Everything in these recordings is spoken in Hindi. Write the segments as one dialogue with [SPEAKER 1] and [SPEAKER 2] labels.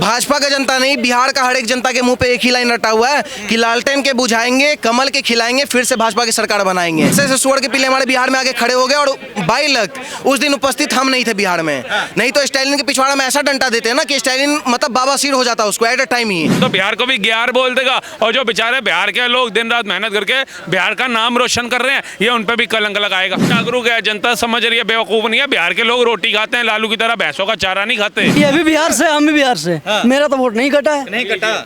[SPEAKER 1] भाजपा का जनता नहीं, बिहार का हर एक जनता के मुंह पे एक ही लाइन रटा हुआ है कि लालटेन के बुझाएंगे, कमल के खिलाएंगे, फिर से भाजपा की सरकार बनाएंगे। ऐसे सुअर के पिल्ले हमारे बिहार में आके खड़े हो गए और 22 लाख उस दिन उपस्थित हम नहीं थे बिहार में। नहीं तो स्टालिन के पिछवाड़ा में ऐसा डंटा देते हैं ना कि स्टालिन मतलब बाबा सिर हो जाता उसको एट अ टाइम ही।
[SPEAKER 2] तो बिहार को भी ग्यार बोल देगा, और जो बेचारे बिहार के लोग दिन रात मेहनत करके बिहार का नाम रोशन कर रहे हैं, ये उन पे भी कलंक लगाएगा। जागरूक है, जनता समझ रही है, बेवकूफ नहीं है। बिहार के लोग रोटी खाते हैं, लालू की तरह भैंसों का चारा नहीं खाते।
[SPEAKER 3] ये भी बिहार से, हम भी बिहार से। मेरा तो वोट नहीं कटा है।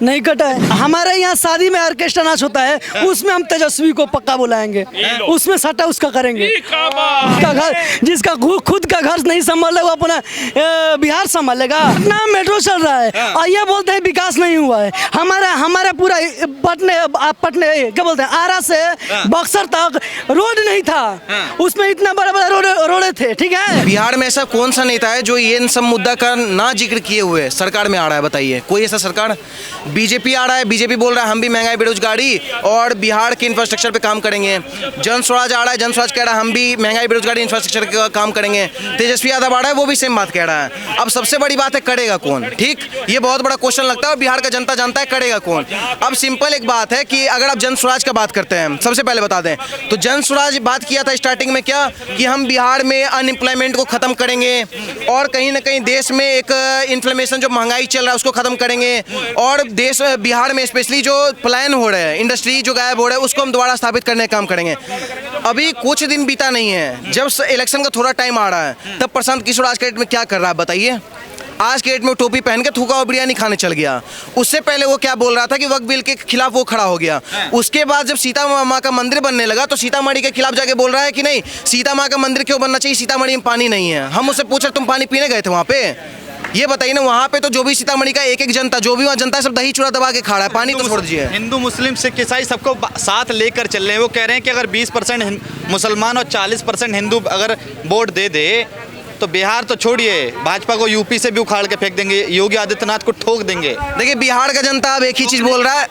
[SPEAKER 3] नहीं कटा है। हमारे यहाँ शादी में ऑर्केस्ट्रा नाच होता है, उसमें हम तेजस्वी को पक्का बुलाएंगे, उसमें सट्टा उसका करेंगे। उसका घर, जिसका खुद का घर नहीं संभालेगा वो अपना बिहार संभालेगा। ना मेट्रो चल रहा है और ये बोलते हैं विकास नहीं हुआ है। हमारे पूरा पटने क्या बोलते हैं, आरा से बक्सर तक रोड नहीं था, उसमें इतना बड़ा बड़ा रोड थे। ठीक है,
[SPEAKER 1] बिहार में ऐसा कौन सा नेता है जो ये इन सब मुद्दा का ना जिक्र किए हुए सरकार में आ रहा है? बताइए कोई ऐसा सरकार। बीजेपी आ रहा है, बीजेपी बोल रहा है हम भी महंगाई बेरोजगारी और बिहार के इंफ्रास्ट्रक्चर पे काम करेंगे। जन स्वराज आ रहा है, जन स्वराज कह रहा है हम भी महंगाई बेरोजगारी इंफ्रास्ट्रक्चर का काम करेंगे। तेजस्वी यादव आ रहा है, वो भी सेम बात कह रहा है। अब सबसे बड़ी बात है करेगा कौन? ठीक, ये बहुत बड़ा क्वेश्चन लगता है और बिहार का जनता जानता है करेगा कौन। अब सिंपल एक बात है कि अगर आप जन स्वराज का बात करते हैं, सबसे पहले बता दें तो जन स्वराज बात किया था स्टार्टिंग में क्या कि हम बिहार में अनएम्प्लॉयमेंट को खत्म करेंगे और कहीं ना कहीं देश में एक इन्फ्लेमेशन जो महंगाई चल रहा है उसको खत्म करेंगे और देश बिहार में स्पेशली जो पलायन हो रहा है, इंडस्ट्री जो गायब हो रहा है उसको हम दोबारा स्थापित करने का काम करेंगे। अभी कुछ दिन बीता नहीं है, जब इलेक्शन का थोड़ा टाइम आ रहा है तब प्रशांत किशोर आज के डेट में क्या कर रहा है बताइए? आज के डेट में टोपी पहन के थूका और बिरयानी खाने चल गया। उससे पहले वो क्या बोल रहा था कि वक्फ बिल के खिलाफ वो खड़ा हो गया। उसके बाद जब सीता माँ का मंदिर बनने लगा तो सीतामढ़ी के खिलाफ जाके बोल रहा है कि नहीं सीता माँ का मंदिर क्यों बनना चाहिए, सीतामढ़ी में पानी नहीं है। हम उससे पूछे तुम पानी पीने गए थे वहाँ पे? ये बताइए ना, वहाँ पे तो जो भी सीतामढ़ी का एक जनता जो भी वहाँ जनता है सब दही चूड़ा दबा के खा रहा है, पानी तो छोड़ दीजिए।
[SPEAKER 4] हिंदू मुस्लिम सिख ईसाई सबको साथ लेकर चल रहे हैं। वो कह रहे हैं कि अगर 20% मुसलमान और 40% हिंदू अगर वोट दे दे तो बिहार तो छोड़िए, भाजपा को यूपी से भी उखाड़ के फेंक देंगे, योगी आदित्यनाथ को ठोक देंगे।
[SPEAKER 1] देखिए बिहार का जनता अब एक ही चीज बोल रहा है,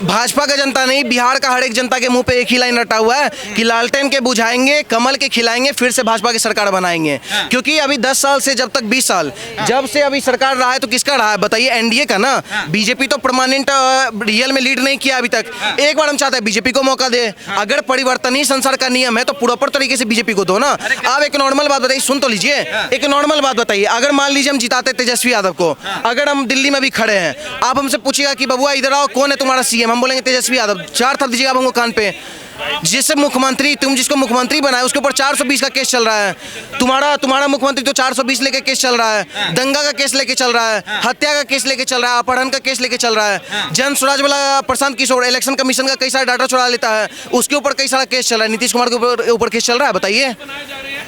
[SPEAKER 1] भाजपा का जनता नहीं, बिहार का हर एक जनता के मुंह पे एक ही लाइन रटा हुआ है कि लालटेन के बुझाएंगे, कमल के खिलाएंगे, फिर से भाजपा की सरकार बनाएंगे। क्योंकि अभी 10 साल से जब तक 20 साल जब से अभी सरकार रहा है तो किसका रहा है बताइए? एनडीए का ना। बीजेपी तो परमानेंट रियल में लीड नहीं किया अभी तक। एक बार हम चाहते हैं बीजेपी को मौका दे। अगर परिवर्तन ही संसार का नियम है तो प्रॉपर तरीके से बीजेपी को दो ना। आप एक नॉर्मल बात बताइए, सुन तो लीजिए, एक नॉर्मल बात बताइए। अगर मान लीजिए हम जिताते तेजस्वी यादव को, अगर हम दिल्ली में भी खड़े हैं, आप हमसे पूछिएगा कि बबुआ इधर आओ कौन है तुम्हारा सीएम, हम बोलेंगे तेजस्वी यादव। 4 थप दीजिएगा हमको कान पे। जिससे मुख्यमंत्री तुम जिसको मुख्यमंत्री बनाए उसके ऊपर 420 का केस चल रहा है। तुम्हारा मुख्यमंत्री तो 420 लेके केस चल रहा है, दंगा का केस लेके चल रहा है, हत्या का केस लेके चल रहा है, अपहरण का केस लेके चल रहा है। जन स्वराज वाला प्रशांत किशोर इलेक्शन कमीशन का कई सारा डाटा चुरा लेता है, उसके ऊपर कई सारा केस चल रहा है। नीतीश कुमार के ऊपर केस चल रहा है बताइए।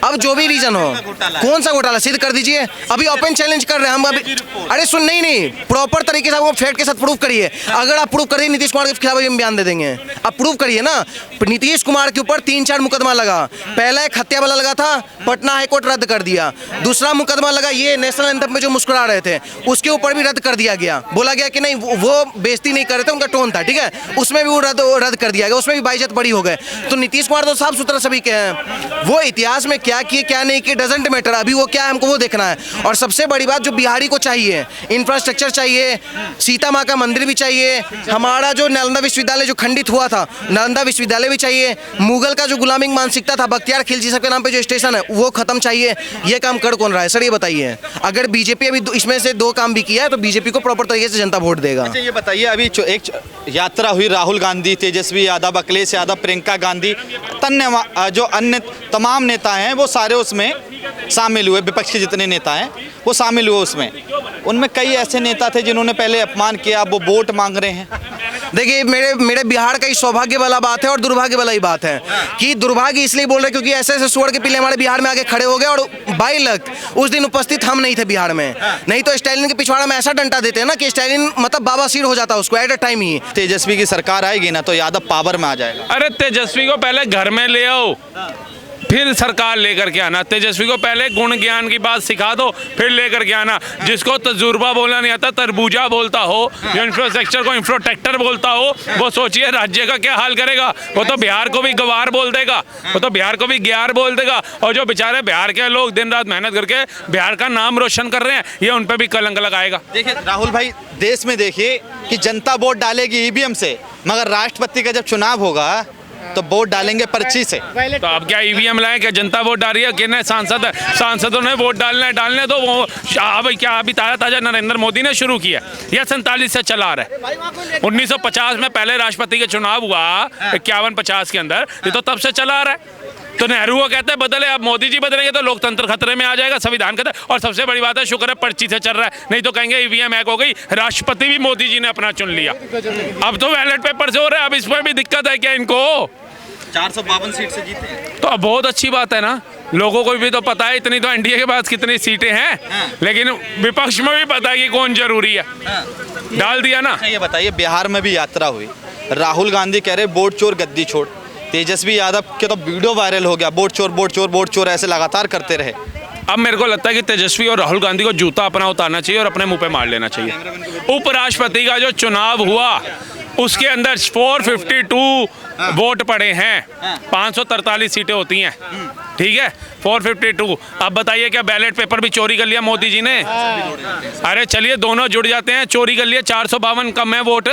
[SPEAKER 1] अब जो भी रीजन हो, कौन सा घोटाला सिद्ध कर दीजिए। अभी ओपन चैलेंज कर रहे हैं हम अभी। अरे सुन, नहीं प्रॉपर तरीके से फैक्ट के साथ प्रूव करिए। अगर आप प्रूव करिए नीतीश कुमार के खिलाफ हम बयान दे देंगे। आप प्रूव करिए ना। नीतीश कुमार के ऊपर 3-4 मुकदमा लगा। पहला एक हत्या वाला लगा था, पटना हाईकोर्ट रद्द कर दिया। दूसरा मुकदमा लगा ये नेशनल एंथम में जो मुस्कुरा रहे थे उसके ऊपर भी रद्द कर दिया गया। बोला गया कि नहीं वो बेइज्जती नहीं कर रहे थे, उनका टोन था, ठीक है, उसमें भी वो रद्द कर दिया गया, उसमें भी बाइज्जत बड़ी हो गए। तो नीतीश कुमार तो साफ सुथरा सभी के हैं, वो इतिहास में क्या किए क्या नहीं किए डजंट मैटर। अभी वो क्या है हमको वो देखना है। और सबसे बड़ी बात जो बिहारी को चाहिए, इंफ्रास्ट्रक्चर चाहिए, सीता माँ का मंदिर भी चाहिए, हमारा जो नालंदा विश्वविद्यालय जो खंडित हुआ था नालंदा विश्वविद्यालय भी चाहिए, मुगल का जो गुलामी मानसिकता था बख्तियार खिलजी सबके नाम पे जो स्टेशन है वो खत्म चाहिए। ये काम कर कौन रहा है सर ये बताइए? अगर बीजेपी अभी इसमें से 2 काम भी किया है तो बीजेपी को प्रॉपर तरीके से जनता वोट देगा।
[SPEAKER 4] अच्छा ये बताइए, अभी एक यात्रा हुई राहुल गांधी, तेजस्वी यादव, अखिलेश यादव, प्रियंका गांधी, जो अन्य तमाम नेता हैं वो सारे उसमें शामिल हुए, विपक्ष के जितने नेता हैं वो शामिल हुए उसमें। उनमें कई ऐसे नेता थे जिन्होंने पहले अपमान किया, अब वो वोट मांग रहे हैं।
[SPEAKER 1] देखिए मेरे बिहार का ही सौभाग्य वाला बात है और दुर्भाग्य वाला ही बात है कि दुर्भाग्य इसलिए बोल रहे क्योंकि ऐसे सुअर के पिल्ले हमारे बिहार में आके खड़े हो गए और 22 लाख उस दिन उपस्थित हम नहीं थे बिहार में। नहीं तो स्टालिन के पिछवाड़ा में ऐसा डंटा देते हैं ना कि स्टालिन मतलब बाबा सिर हो जाता उसको एट अ टाइम ही।
[SPEAKER 4] तेजस्वी की सरकार आएगी ना तो यादव पावर में आ जाएगा।
[SPEAKER 2] अरे तेजस्वी को पहले घर में ले आओ, फिर सरकार लेकर के आना। तेजस्वी को पहले गुण ज्ञान की बात सिखा दो, फिर लेकर के आना। जिसको तजुर्बा बोलना नहीं आता, तरबूजा बोलता हो, जो इंफ्रास्ट्रक्चर को इंफ्रास्ट्रक्चर बोलता हो, वो सोचिए राज्य का क्या हाल करेगा। वो तो बिहार को भी गवार बोल देगा, वो तो बिहार को भी ग्यार बोल देगा। और जो बेचारे बिहार के लोग दिन रात मेहनत करके बिहार का नाम रोशन कर रहे हैं, ये उन पर भी कलंक लगाएगा।
[SPEAKER 4] देखिए राहुल भाई, देश में देखिए कि जनता वोट डालेगी ईवीएम से, मगर राष्ट्रपति का जब चुनाव होगा तो वोट डालेंगे पर्ची से।
[SPEAKER 2] तो अब क्या ईवीएम लाए, क्या जनता वोट डाल रही है? कितने सांसदों ने वोट डालने तो वो अब क्या अभी ताजा नरेंद्र मोदी ने शुरू किया, यह 47 से चला रहा है। 1950 में पहले राष्ट्रपति के चुनाव हुआ, 51-50 के अंदर, ये तो तब से चला रहा है। तो नेहरू को कहते हैं बदले, अब मोदी जी बदलेंगे तो लोकतंत्र खतरे में आ जाएगा, संविधान खतरे। और सबसे बड़ी बात है, शुक्र है पर्ची से चल रहा है, नहीं तो कहेंगे ईवीएम हैक हो गई। राष्ट्रपति भी मोदी जी ने अपना चुन लिया, अब तो बैलेट पेपर से हो रहा है। अब इसमें भी दिक्कत है क्या इनको?
[SPEAKER 4] 452 सीट से जीते हैं
[SPEAKER 2] तो अब बहुत अच्छी बात है ना, लोगों को भी तो पता है इतनी तो एनडीए के पास कितनी सीटें हैं। लेकिन विपक्ष में भी पता है कि कौन जरूरी है, डाल दिया ना।
[SPEAKER 4] ये बताइए, बिहार में भी यात्रा हुई, राहुल गांधी कह रहे वोट चोर गद्दी छोड़, तेजस्वी यादव के तो वीडियो वायरल हो गया, वोट चोर वोट चोर वोट चोर ऐसे लगातार करते रहे।
[SPEAKER 2] अब मेरे को लगता है कि तेजस्वी और राहुल गांधी को जूता अपना उतारना चाहिए और अपने मुंह पे मार लेना चाहिए। उपराष्ट्रपति का जो चुनाव हुआ उसके अंदर 452 वोट पड़े हैं, 543 सीटें होती हैं, ठीक है, 452। अब बताइए क्या बैलेट पेपर भी चोरी कर लिया मोदी जी ने? अरे चलिए दोनों जुड़ जाते हैं, चोरी कर लिए, 452 कम है वोट,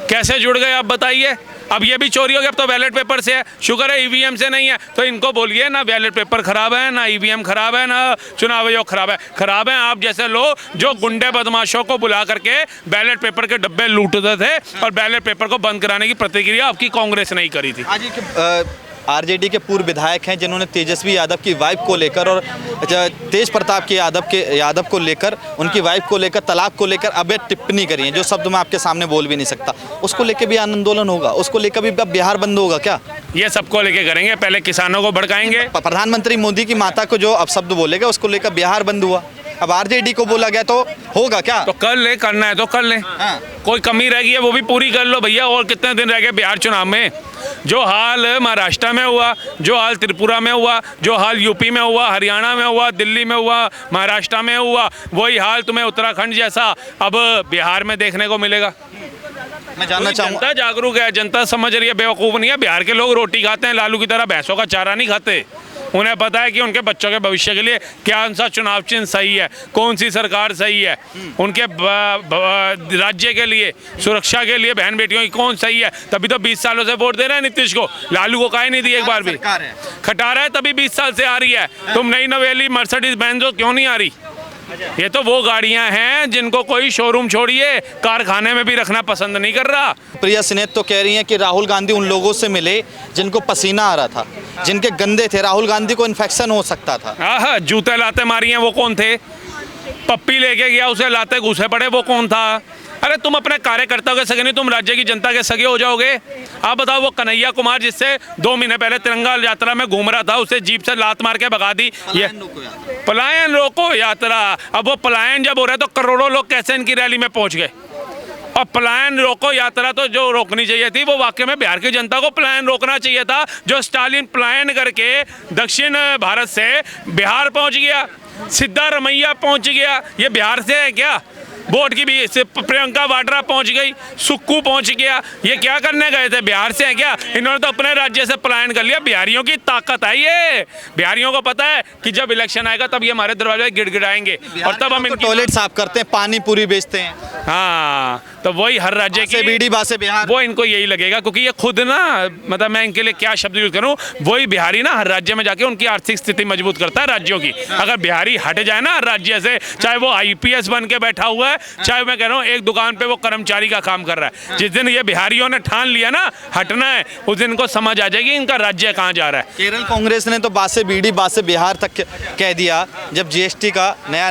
[SPEAKER 2] कैसे जुड़ गए आप बताइए? अब ये भी चोरी हो गया, अब तो बैलेट पेपर से है, शुक्र है ईवीएम से नहीं है। तो इनको बोलिए ना बैलेट पेपर खराब है, ना ईवीएम खराब है, ना चुनाव आयोग खराब है। खराब है आप जैसे लोग जो गुंडे बदमाशों को बुला करके बैलेट पेपर के डब्बे लूटते थे और बैलेट पेपर को बंद कराने की प्रतिक्रिया आपकी कांग्रेस नहीं करी थी।
[SPEAKER 4] आरजेडी के पूर्व विधायक हैं जिन्होंने तेजस्वी यादव की वाइफ को लेकर और तेज प्रताप के यादव को लेकर, उनकी वाइफ को लेकर, तलाक को लेकर अवैध टिप्पणी करी है, जो शब्द मैं आपके सामने बोल भी नहीं सकता। उसको लेकर भी आंदोलन होगा, उसको लेकर भी बिहार बंद होगा क्या?
[SPEAKER 2] ये सबको लेके करेंगे, पहले किसानों को भड़काएंगे।
[SPEAKER 4] प्रधानमंत्री मोदी की माता को जो अपशब्द बोलेगा उसको लेकर बिहार बंद हुआ, अब आरजेडी को बोला गया तो होगा क्या?
[SPEAKER 2] तो कर ले, करना है तो कर ले। कोई कमी रह गई है वो भी पूरी कर लो भैया। और कितने दिन रह गए बिहार चुनाव में? जो हाल महाराष्ट्र में हुआ, जो हाल त्रिपुरा में हुआ, जो हाल यूपी में हुआ, हरियाणा में हुआ, दिल्ली में हुआ, महाराष्ट्र में हुआ, वही हाल तुम्हें उत्तराखंड जैसा अब बिहार में देखने को मिलेगा।
[SPEAKER 4] मैं जानना चाहूँगा,
[SPEAKER 2] जनता जागरूक है, जनता समझ रही है, बेवकूफ़ नहीं है। बिहार के लोग रोटी खाते हैं, लालू की तरह भैंसों का चारा नहीं खाते। उन्हें पता है कि उनके बच्चों के भविष्य के लिए कौन सा चुनाव चिन्ह सही है, कौन सी सरकार सही है, उनके राज्य के लिए, सुरक्षा के लिए, बहन बेटियों की कौन सही है। तभी तो 20 सालों से वोट दे रहे हैं नीतीश को, लालू को काहे नहीं दी एक बार भी? खटा रहा है तभी 20 साल से आ रही है। तुम नई नवेली मर्सिडीज बेंज क्यों नहीं आ रही? ये तो वो गाड़ियां हैं जिनको कोई शोरूम छोड़िए कारखाने में भी रखना पसंद नहीं कर रहा।
[SPEAKER 4] प्रिया सिनेत तो कह रही हैं कि राहुल गांधी उन लोगों से मिले जिनको पसीना आ रहा था, जिनके गंदे थे, राहुल गांधी को इन्फेक्शन हो सकता था।
[SPEAKER 2] हाँ, जूते लाते मारी हैं वो कौन थे? पप्पी लेके गया, उसे लाते घुसे पड़े, वो कौन था? अरे तुम अपने कार्यकर्ताओं के सगे नहीं, तुम राज्य की जनता के सगे हो जाओगे। आप बताओ, वो कन्हैया कुमार जिससे 2 महीने पहले तिरंगा यात्रा में घूम रहा था, उसे जीप से लात मार के भगा दी। ये पलायन रोको यात्रा। अब वो पलायन जब हो रहा है तो करोड़ों लोग कैसे इनकी रैली में पहुंच गए? और पलायन रोको यात्रा तो जो रोकनी चाहिए थी वो वाकई में बिहार की जनता को पलायन रोकना चाहिए था। जो स्टालिन पलायन करके दक्षिण भारत से बिहार पहुंच गया, सिद्धारमैया पहुंच गया, ये बिहार से है क्या? वोट की भी प्रियंका वाड्रा पहुंच गई, सुक्कू पहुंच गया, ये क्या करने गए थे? बिहार से है क्या? इन्होंने तो अपने राज्य से पलायन कर लिया। बिहारियों की ताकत है ये, बिहारियों को पता है कि जब इलेक्शन आएगा तब ये हमारे दरवाजे गिड़गिड़ाएंगे और तब हम
[SPEAKER 4] टॉयलेट साफ करते हैं, पानी पूरी बेचते हैं।
[SPEAKER 2] हाँ, तो वही हर राज्य की
[SPEAKER 4] बीड़ी बासे बिहार,
[SPEAKER 2] वो इनको यही लगेगा, क्योंकि ये खुद ना, मतलब मैं इनके लिए क्या शब्द यूज करूं, वही बिहारी ना हर राज्य में जाके उनकी आर्थिक स्थिति मजबूत करता है राज्यों की। अगर बिहारी हट जाए ना हर राज्य से, चाहे वो IPS बन के बैठा हुआ है, चाहे मैं कह रहा हूँ एक दुकान पे वो कर्मचारी का काम कर रहा है, जिस दिन ये बिहारियों ने ठान लिया ना हटना है, उस दिन को समझ आ जाएगी इनका राज्य कहाँ जा रहा है।
[SPEAKER 4] केरल कांग्रेस ने तो बासे बीड़ी बासे बिहार तक कह दिया। जब GST का नया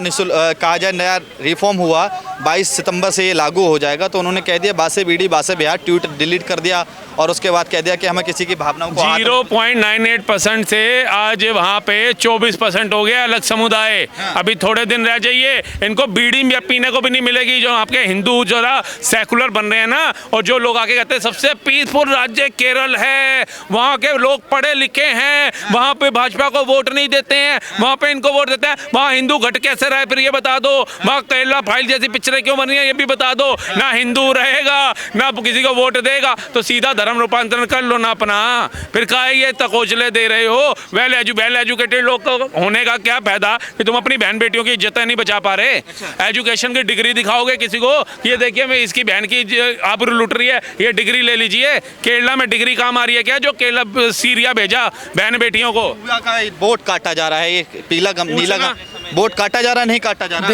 [SPEAKER 4] कहा जाए नया रिफॉर्म हुआ, 22 सितंबर से ये लागू हो जाएगा, तो उन्होंने कह दिया बासे बीड़ी बासे बिहार, ट्वीट डिलीट कर दिया और उसके बाद कह दिया कि हमें किसी की भावनाओं को
[SPEAKER 2] 0.98% से आज वहाँ पे 24% हो गया अलग समुदाय। अभी थोड़े दिन रह जाइए, इनको बीड़ी में पीने को भी नहीं मिलेगी। जो आपके हिंदू जरा सेकुलर बन रहे हैं ना, और जो लोग आके कहते हैं सबसे पीसफुल राज्य केरल है, वहाँ के लोग पढ़े लिखे हैं, वहाँ पे भाजपा को वोट नहीं देते हैं, वहाँ पे इनको वोट देते हैं, वहाँ हिंदू घट कैसे रहे फिर ये बता दो, वहाँ केरला फाइल जैसी पिक्चरें क्यों बन रही है ये भी बता दो। ना हिंदू रहेगा ना किसी को वोट देगा, तो सीधा धर्म रूपांतरण कर लो ना अपना। फिर काहे ये तकोजले दे रहे हो? वेल एजुकेटेड लोग को होने का क्या फायदा कि तुम अपनी बहन बेटियों की इज्जत नहीं बचा पा रहे। एजुकेशन की डिग्री दिखाओगे किसी को, ये देखिए मैं इसकी बहन की आबरू लूट रही है, ये डिग्री ले लीजिए। केरला में डिग्री काम आ रही है क्या जो केरला सीरिया भेजा बहन बेटियों को?
[SPEAKER 4] वोट काटा जा रहा है, ये पीला नीला वोट काटा जा रहा है, नहीं काटा जा रहा।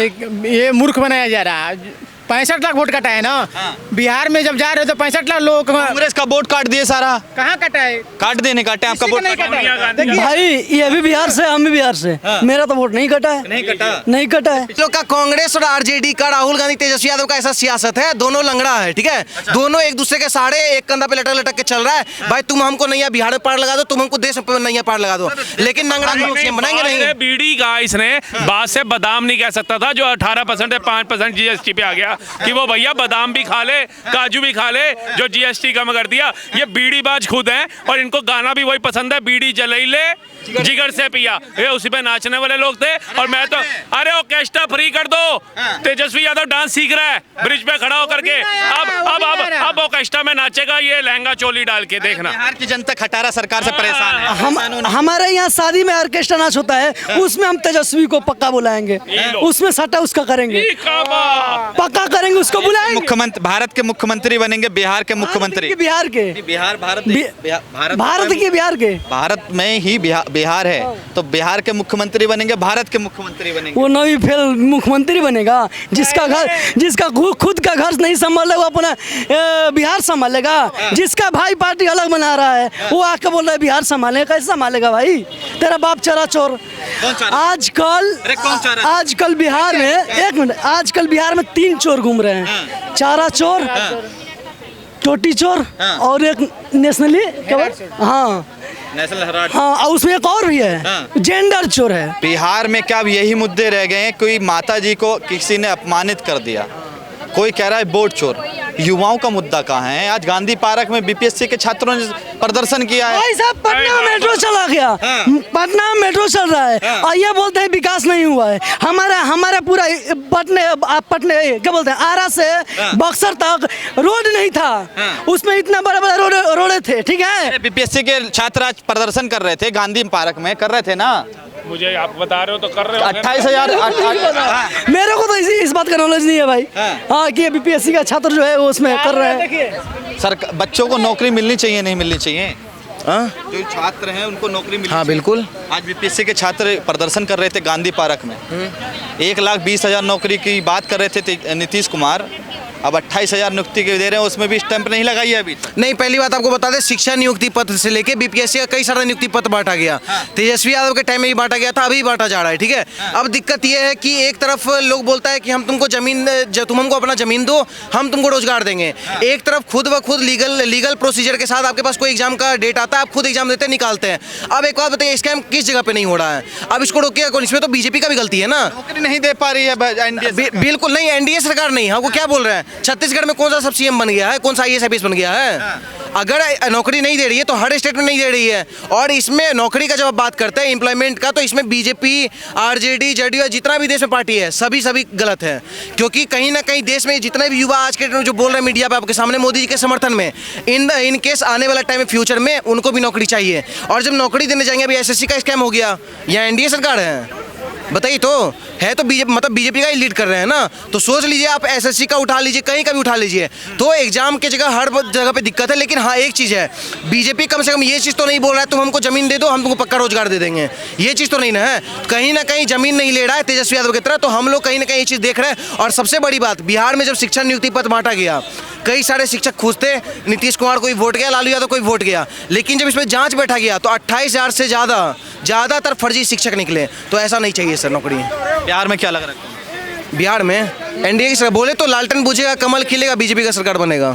[SPEAKER 5] ये मूर्ख बनाया जा रहा है। 65 लाख वोट कटा है ना। बिहार में जब जा रहे हो तो 65 लाख लोग
[SPEAKER 4] कांग्रेस का वोट काट दिए सारा।
[SPEAKER 5] कहाँ कटा है?
[SPEAKER 4] काट देने काटे आपका वोट
[SPEAKER 3] भाई ये भी बिहार से, हम भी बिहार से, मेरा तो वोट नहीं कटा है।
[SPEAKER 4] नहीं कटा,
[SPEAKER 3] नहीं कटा है।
[SPEAKER 1] लोग का कांग्रेस और आरजेडी का, राहुल गांधी तेजस्वी यादव का ऐसा सियासत है, दोनों लंगड़ा है, ठीक है। दोनों एक दूसरे के सहारे एक कंधा पे लटक लटक के चल रहा है। भाई तुम हमको नैया बिहार में पार लगा दो, तुम हमको देश में नैया पार लगा दो, लेकिन लंगड़ा को सीएम बनाएंगे नहीं।
[SPEAKER 2] बीड़ी का इसने बात से बादाम नहीं कह सकता था जो 18% है 5% जीएसटी पे आ गया कि वो भैया बादाम भी खा ले काजू भी खा ले जो जीएसटी कम कर दिया। ये बीड़ी बाज खुद हैं और इनको गाना भी वही पसंद है, बीड़ी जलाई ले जिगर से पिया। ये उसी पे नाचने वाले लोग थे। और मैं तो अरे ऑर्केस्ट्रा फ्री कर दो। तेजस्वी यादव डांस सीख रहा है ब्रिज पे खड़ा होकर के, अब ऑर्केस्ट्रा में नाचेगा ये लहंगा चोली डाल के, देखना।
[SPEAKER 4] बिहार की जनता खटारा सरकार से परेशान है।
[SPEAKER 3] हमारे यहाँ शादी में ऑर्केस्ट्रा नाच होता है, उसमें हम तेजस्वी को पक्का बुलाएंगे, उसमें सट्टा उसका करेंगे, पक्का करेंगे, उसको बुलाएंगे।
[SPEAKER 4] मुख्यमंत्री भारत के मुख्यमंत्री बनेंगे, बिहार के मुख्यमंत्री,
[SPEAKER 3] बिहार के,
[SPEAKER 4] भारत में ही बिहार है तो बिहार के मुख्यमंत्री बनेंगे, भारत के मुख्यमंत्री बनेंगे।
[SPEAKER 3] वो नवी फेल मुख्यमंत्री बनेगा जिसका खुद का घर नहीं संभालेगा वो अपना बिहार संभालेगा। जिसका भाई पार्टी अलग बना रहा है वो आके बोल रहा है बिहार संभालेगा, कैसे संभालेगा भाई? तेरा बाप चरा चोर। आजकल बिहार में, एक मिनट, आजकल बिहार में 3 चोर घूम रहे हैं, चारा चोर, टोटी चोर और एक नेशनली
[SPEAKER 4] नेशनल हेराल्ड।
[SPEAKER 3] हाँ, और उसमें एक और भी है, जेंडर चोर है।
[SPEAKER 4] बिहार में क्या अब यही मुद्दे रह गए हैं? कोई माता जी को किसी ने अपमानित कर दिया, कोई कह रहा है वोट चोर। युवाओं का मुद्दा कहाँ है? आज गांधी पार्क में बीपीएससी के छात्रों ने प्रदर्शन किया है।
[SPEAKER 3] भाई साहब पटना मेट्रो चला गया, पटना मेट्रो चल रहा है और ये बोलते हैं विकास नहीं हुआ है। हमारा पूरा पटने क्या बोलते हैं, आरा से बक्सर तक रोड नहीं था, उसमें इतना बड़ा बड़ा रोड थे, ठीक है।
[SPEAKER 4] बीपीएससी के छात्र आज प्रदर्शन कर रहे थे गांधी पार्क में, कर रहे थे ना।
[SPEAKER 2] मुझे आप बता रहे हो तो कर रहे हो।
[SPEAKER 4] 28,000
[SPEAKER 3] मेरे को तो इस बात का नॉलेज नहीं है भाई। हाँ कि बीपीएससी का छात्र जो है वो उसमें कर रहे हैं।
[SPEAKER 4] सर बच्चों को नौकरी मिलनी चाहिए, नहीं मिलनी चाहिए? जो छात्र हैं उनको नौकरी मिलनी चाहिए।
[SPEAKER 1] बिल्कुल।
[SPEAKER 4] आज बीपीएससी के छात्र प्रदर्शन कर रहे थे गांधी पार्क में, 1,20,000 नौकरी की बात कर रहे थे नीतीश कुमार। अब 28,000 नियुक्ति के दे रहे हैं, उसमें भी स्टैंप नहीं लगाई है अभी तक।
[SPEAKER 1] नहीं, पहली बात आपको बता दें, शिक्षा नियुक्ति पत्र से लेके बीपीएससी का कई सारा नियुक्ति पत्र बांटा गया। तेजस्वी यादव के टाइम में भी बांटा गया था, अभी बांटा जा रहा है, ठीक है। अब दिक्कत यह है कि एक तरफ लोग बोलता है कि हम तुमको जमीन, तुम हमको अपना जमीन दो, हम तुमको रोजगार देंगे। एक तरफ खुद ब खुद लीगल प्रोसीजर के साथ आपके पास कोई एग्जाम का डेट आता है, आप खुद एग्जाम देते निकालते हैं। अब एक बात बताइए, स्कैम किस जगह पे नहीं हो रहा है? अब इसको रोकिएगा कौन? इसमें तो बीजेपी का भी गलती है ना,
[SPEAKER 4] नौकरी नहीं दे पा रही है एनडीए।
[SPEAKER 1] बिल्कुल नहीं, एनडीए सरकार नहीं। हमको क्या बोल रहे हैं, छत्तीसगढ़ में कौन सा सब सीएम बन गया है, कौन सा आईएएस ऑफिस बन गया है? अगर नौकरी नहीं दे रही है तो हर स्टेट में नहीं दे रही है। और इसमें नौकरी का जब आप बात करते हैं एम्प्लॉयमेंट का, तो इसमें बीजेपी, आरजेडी, जेडीयू, जितना भी देश में पार्टी है सभी गलत है। क्योंकि कहीं ना कहीं देश में जितने भी युवा आज के जो बोल रहे हैं मीडिया पे आपके सामने मोदी जी के समर्थन में, इन केस आने वाला टाइम में फ्यूचर में उनको भी नौकरी चाहिए। और जब नौकरी देने जाएंगे, अभी एसएससी का स्कैम हो गया, या एनडीए सरकार है? बताइए तो है तो बीजेपी का ही लीड कर रहे हैं ना। तो सोच लीजिए, आप एसएससी का उठा लीजिए, कहीं का भी उठा लीजिए, तो एग्जाम की जगह हर जगह पे दिक्कत है। लेकिन हाँ, एक चीज़ है, बीजेपी कम से कम ये चीज़ तो नहीं बोल रहा है तुम हमको जमीन दे दो, हम तुमको पक्का रोजगार दे देंगे, ये चीज़ तो नहीं ना है। कहीं ना कहीं जमीन नहीं ले रहा है तेजस्वी यादव की तरह, तो हम लोग कहीं ना कहीं ये चीज़ देख रहे हैं। और सबसे बड़ी बात, बिहार में जब शिक्षा नियुक्ति पत्र बांटा गया, कई सारे शिक्षक खुश थे, नीतीश कुमार कोई वोट गया, लालू यादव कोई वोट गया, लेकिन जब इसमें जांच बैठा गया तो 28,000 से ज़्यादातर फर्जी शिक्षक निकले। तो ऐसा नहीं चाहिए सर नौकरी।
[SPEAKER 4] बिहार में क्या लग रहा है?
[SPEAKER 1] बिहार में एनडीए की सरकार, बोले तो लालटेन बुझेगा, कमल खिलेगा, बीजेपी का सरकार बनेगा।